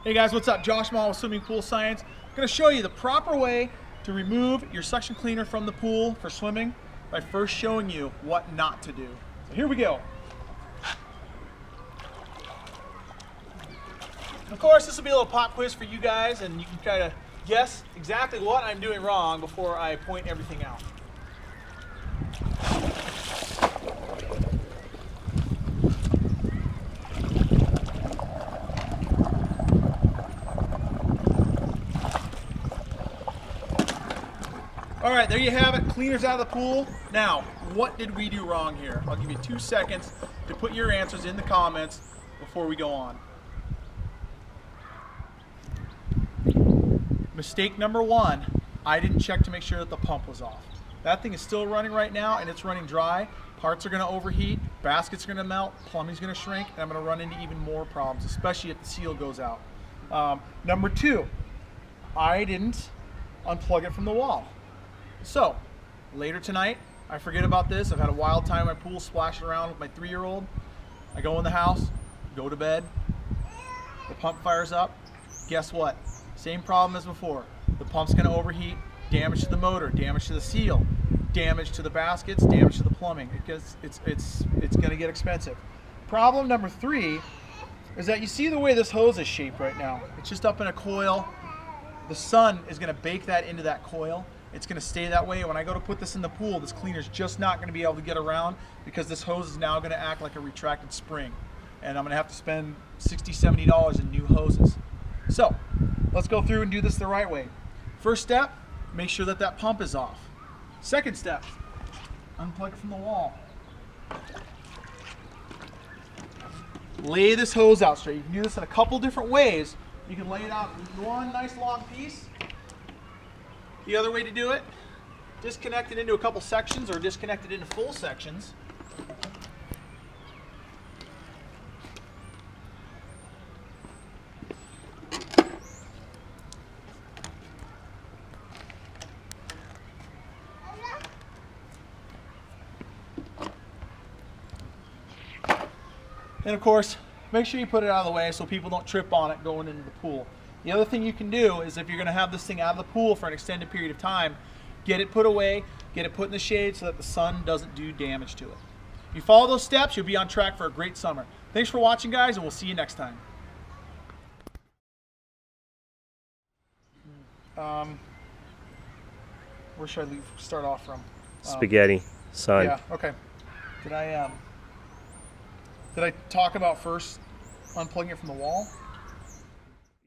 Hey guys, what's up? Josh Mall with Swimming Pool Science. I'm going to show you the proper way to remove your suction cleaner from the pool for swimming by first showing you what not to do. So here we go. Of course, this will be a little pop quiz for you guys, and you can try to guess exactly what I'm doing wrong before I point everything out. All right, there you have it. Cleaner's out of the pool. Now, what did we do wrong here? I'll give you 2 seconds to put your answers in the comments before we go on. Mistake number 1, I didn't check to make sure that the pump was off. That thing is still running right now and it's running dry. Parts are gonna overheat, baskets are gonna melt, plumbing's gonna shrink, and I'm gonna run into even more problems, especially if the seal goes out. Number 2, I didn't unplug it from the wall. So, later tonight, I forget about this. I've had a wild time in my pool splashing around with my 3-year-old. I go in the house, go to bed, the pump fires up. Guess what? Same problem as before. The pump's gonna overheat, damage to the motor, damage to the seal, damage to the baskets, damage to the plumbing. It's gonna get expensive. Problem number 3 is that you see the way this hose is shaped right now. It's just up in a coil. The sun is gonna bake that into that coil. It's gonna stay that way. When I go to put this in the pool, this cleaner's just not gonna be able to get around because this hose is now gonna act like a retracted spring. And I'm gonna have to spend $60, $70 in new hoses. So, let's go through and do this the right way. First step, make sure that that pump is off. Second step, unplug it from the wall. Lay this hose out straight. You can do this in a couple different ways. You can lay it out in one nice long piece. The other way to do it, disconnect it into a couple sections or disconnect it into full sections. And of course, make sure you put it out of the way so people don't trip on it going into the pool. The other thing you can do is if you're going to have this thing out of the pool for an extended period of time, get it put away, get it put in the shade so that the sun doesn't do damage to it. If you follow those steps, you'll be on track for a great summer. Thanks for watching, guys, and we'll see you next time. Where should I start off from? Spaghetti, sun. Yeah, okay. Did I talk about first unplugging it from the wall?